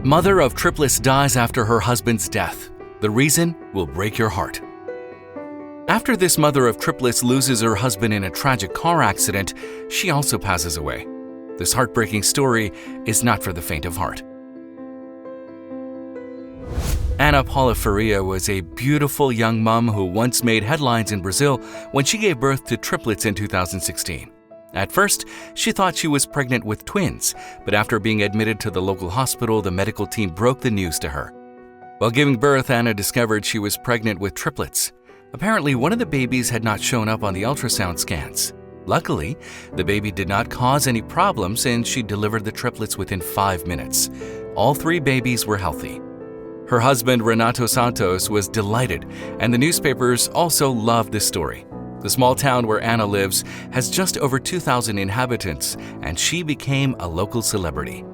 Mother of triplets dies after her husband's death. The reason will break your heart. After this mother of triplets loses her husband in a tragic car accident, she also passes away. This heartbreaking story is not for the faint of heart. Ana Paula Faria was a beautiful young mom who once made headlines in Brazil when she gave birth to triplets in 2016. At first, she thought she was pregnant with twins, but after being admitted to the local hospital, the medical team broke the news to her. While giving birth, Ana discovered she was pregnant with triplets. Apparently, one of the babies had not shown up on the ultrasound scans. Luckily, the baby did not cause any problems and she delivered the triplets within 5 minutes. All 3 babies were healthy. Her husband, Renato Santos, was delighted, and the newspapers also loved this story. The small town where Ana lives has just over 2,000 inhabitants, and she became a local celebrity.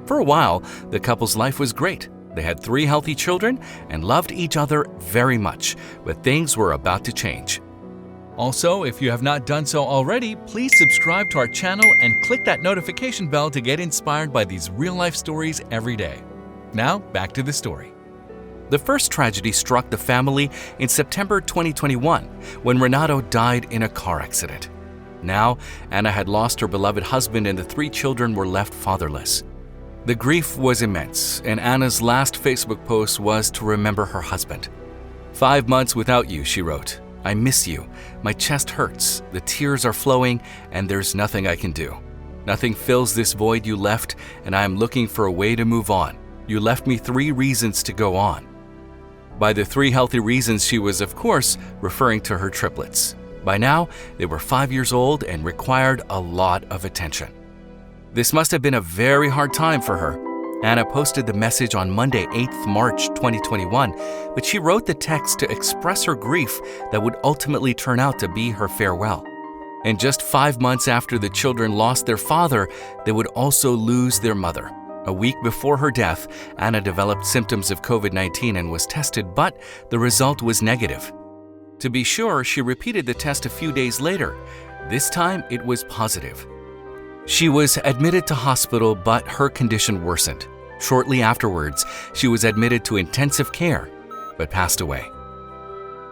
For a while, the couple's life was great. They had 3 healthy children and loved each other very much, but things were about to change. Also, if you have not done so already, please subscribe to our channel and click that notification bell to get inspired by these real-life stories every day. Now, back to the story. The first tragedy struck the family in September 2021 when Renato died in a car accident. Now, Ana had lost her beloved husband and the 3 children were left fatherless. The grief was immense, and Ana's last Facebook post was to remember her husband. 5 months without you, she wrote. I miss you. My chest hurts, the tears are flowing, and there's nothing I can do. Nothing fills this void you left, and I am looking for a way to move on. You left me 3 reasons to go on. By the 3 healthy reasons, she was, of course, referring to her triplets. By now, they were 5 years old and required a lot of attention. This must have been a very hard time for her. Ana posted the message on Monday, 8th March 2021, but she wrote the text to express her grief that would ultimately turn out to be her farewell. And just 5 months after the children lost their father, they would also lose their mother. A week before her death, Ana developed symptoms of COVID-19 and was tested, but the result was negative. To be sure, she repeated the test a few days later. This time, it was positive. She was admitted to hospital, but her condition worsened. Shortly afterwards, she was admitted to intensive care, but passed away.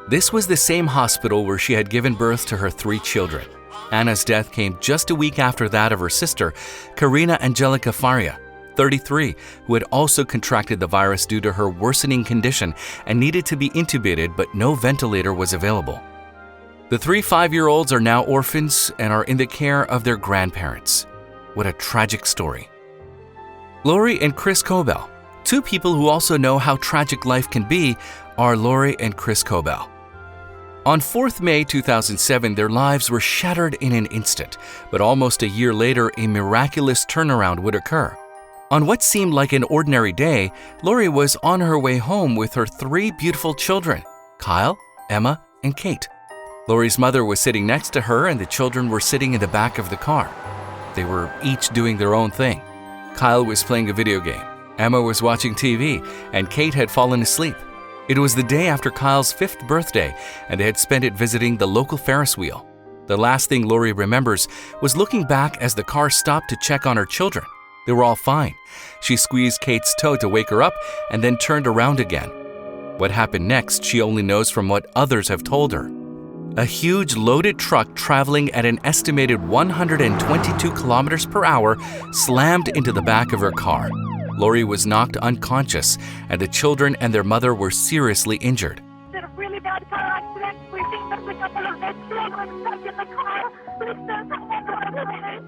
This was the same hospital where she had given birth to her 3 children. Ana's death came just a week after that of her sister, Karina Angelica Faria, 33, who had also contracted the virus due to her worsening condition and needed to be intubated, but no ventilator was available. The 3 5-year-olds are now orphans and are in the care of their grandparents. What a tragic story. Lori and Chris Cobell. 2 people who also know how tragic life can be are Lori and Chris Cobell. On 4th May 2007, their lives were shattered in an instant, but almost a year later, a miraculous turnaround would occur. On what seemed like an ordinary day, Lori was on her way home with her 3 beautiful children, Kyle, Emma, and Kate. Lori's mother was sitting next to her and the children were sitting in the back of the car. They were each doing their own thing. Kyle was playing a video game, Emma was watching TV, and Kate had fallen asleep. It was the day after Kyle's 5th birthday, and they had spent it visiting the local Ferris wheel. The last thing Lori remembers was looking back as the car stopped to check on her children. They were all fine. She squeezed Kate's toe to wake her up and then turned around again. What happened next, she only knows from what others have told her. A huge loaded truck traveling at an estimated 122 kilometers per hour slammed into the back of her car. Lori was knocked unconscious, and the children and their mother were seriously injured. It's a really bad car accident. We think there's a couple of dead children stuck in the car. Please send someone to eliminate.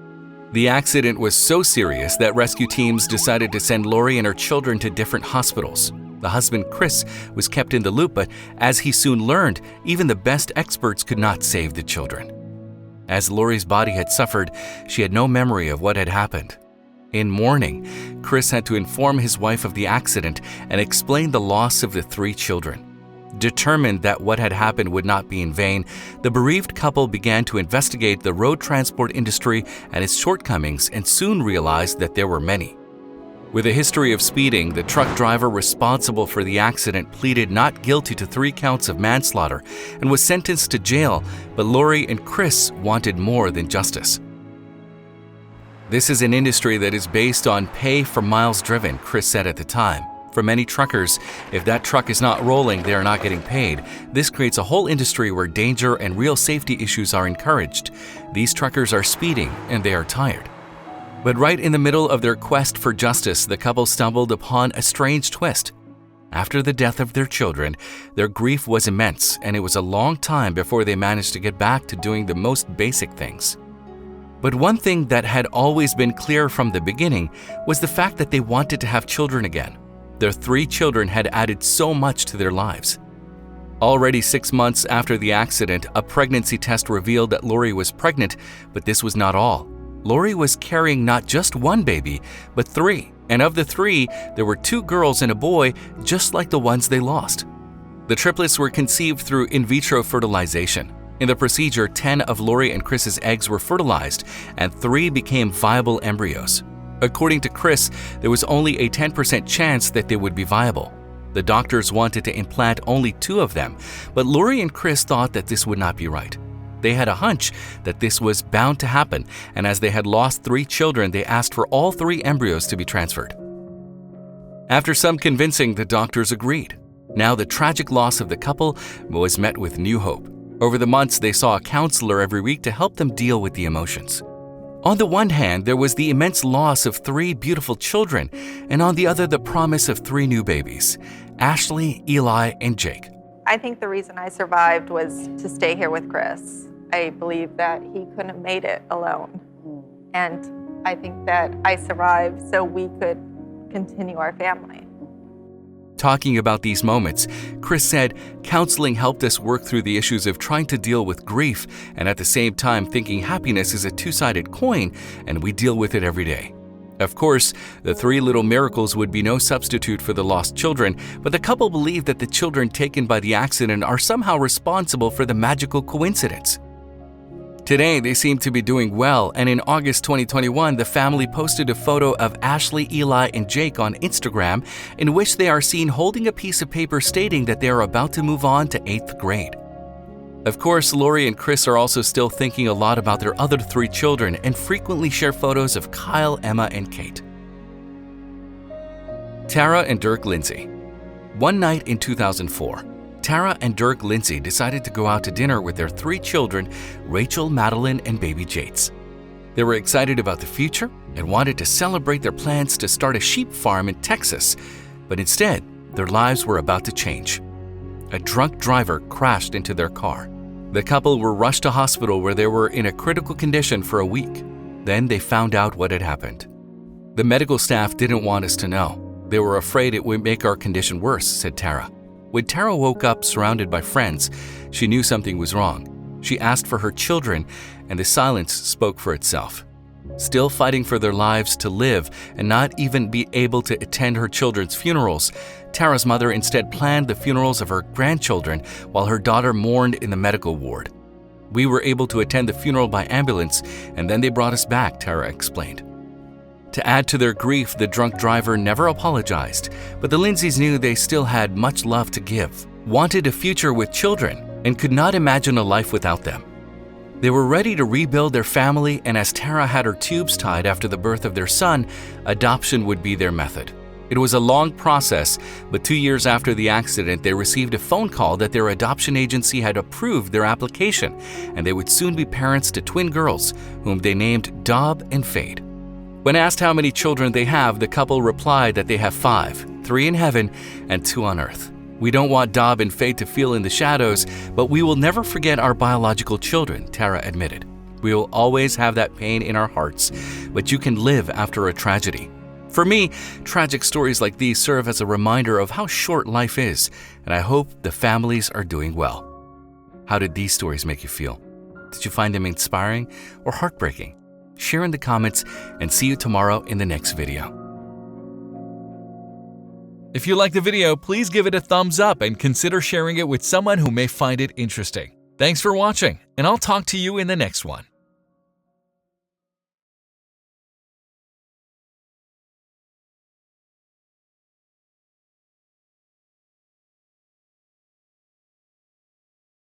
The accident was so serious that rescue teams decided to send Lori and her children to different hospitals. The husband, Chris, was kept in the loop, but as he soon learned, even the best experts could not save the children. As Lori's body had suffered, she had no memory of what had happened. In mourning, Chris had to inform his wife of the accident and explain the loss of the 3 children. Determined that what had happened would not be in vain, the bereaved couple began to investigate the road transport industry and its shortcomings and soon realized that there were many. With a history of speeding, the truck driver responsible for the accident pleaded not guilty to 3 counts of manslaughter and was sentenced to jail, but Lori and Chris wanted more than justice. This is an industry that is based on pay for miles driven, Chris said at the time. For many truckers, if that truck is not rolling, they are not getting paid. This creates a whole industry where danger and real safety issues are encouraged. These truckers are speeding and they are tired. But right in the middle of their quest for justice, the couple stumbled upon a strange twist. After the death of their children, their grief was immense, and it was a long time before they managed to get back to doing the most basic things. But one thing that had always been clear from the beginning was the fact that they wanted to have children again. Their 3 children had added so much to their lives. Already 6 months after the accident, a pregnancy test revealed that Lori was pregnant, but this was not all. Lori was carrying not just 1 baby, but 3. And of the 3, there were 2 girls and a boy, just like the ones they lost. The triplets were conceived through in vitro fertilization. In the procedure, 10 of Lori and Chris's eggs were fertilized, and 3 became viable embryos. According to Chris, there was only a 10% chance that they would be viable. The doctors wanted to implant only 2 of them, but Lori and Chris thought that this would not be right. They had a hunch that this was bound to happen, and as they had lost 3 children, they asked for all 3 embryos to be transferred. After some convincing, the doctors agreed. Now the tragic loss of the couple was met with new hope. Over the months, they saw a counselor every week to help them deal with the emotions. On the one hand, there was the immense loss of 3 beautiful children, and on the other, the promise of 3 new babies, Ashley, Eli, and Jake. I think the reason I survived was to stay here with Chris. I believe that he couldn't have made it alone. And I think that I survived so we could continue our family. Talking about these moments, Chris said, "Counseling helped us work through the issues of trying to deal with grief and at the same time thinking happiness is a two-sided coin and we deal with it every day." Of course, the 3 little miracles would be no substitute for the lost children, but the couple believed that the children taken by the accident are somehow responsible for the magical coincidence. Today, they seem to be doing well, and in August 2021, the family posted a photo of Ashley, Eli, and Jake on Instagram in which they are seen holding a piece of paper stating that they are about to move on to 8th grade. Of course, Lori and Chris are also still thinking a lot about their other 3 children and frequently share photos of Kyle, Emma, and Kate. Tara and Dirk Lindsay. One night in 2004, Tara and Dirk Lindsay decided to go out to dinner with their 3 children, Rachel, Madeline, and baby Jates. They were excited about the future and wanted to celebrate their plans to start a sheep farm in Texas, but instead, their lives were about to change. A drunk driver crashed into their car. The couple were rushed to hospital where they were in a critical condition for a week. Then they found out what had happened. The medical staff didn't want us to know. They were afraid it would make our condition worse, said Tara. When Tara woke up surrounded by friends, she knew something was wrong. She asked for her children, and the silence spoke for itself. Still fighting for their lives to live and not even be able to attend her children's funerals, Tara's mother instead planned the funerals of her grandchildren while her daughter mourned in the medical ward. "We were able to attend the funeral by ambulance, and then they brought us back," Tara explained. To add to their grief, the drunk driver never apologized, but the Lindsays knew they still had much love to give, wanted a future with children, and could not imagine a life without them. They were ready to rebuild their family, and as Tara had her tubes tied after the birth of their son, adoption would be their method. It was a long process, but 2 years after the accident, they received a phone call that their adoption agency had approved their application, and they would soon be parents to twin girls, whom they named Dob and Fade. When asked how many children they have, the couple replied that they have 5, 3 in heaven and 2 on earth. "We don't want Dob and Fade to feel in the shadows, but we will never forget our biological children," Tara admitted. "We will always have that pain in our hearts, but you can live after a tragedy." For me, tragic stories like these serve as a reminder of how short life is, and I hope the families are doing well. How did these stories make you feel? Did you find them inspiring or heartbreaking? Share in the comments, and see you tomorrow in the next video. If you like the video, please give it a thumbs up and consider sharing it with someone who may find it interesting. Thanks for watching, and I'll talk to you in the next one.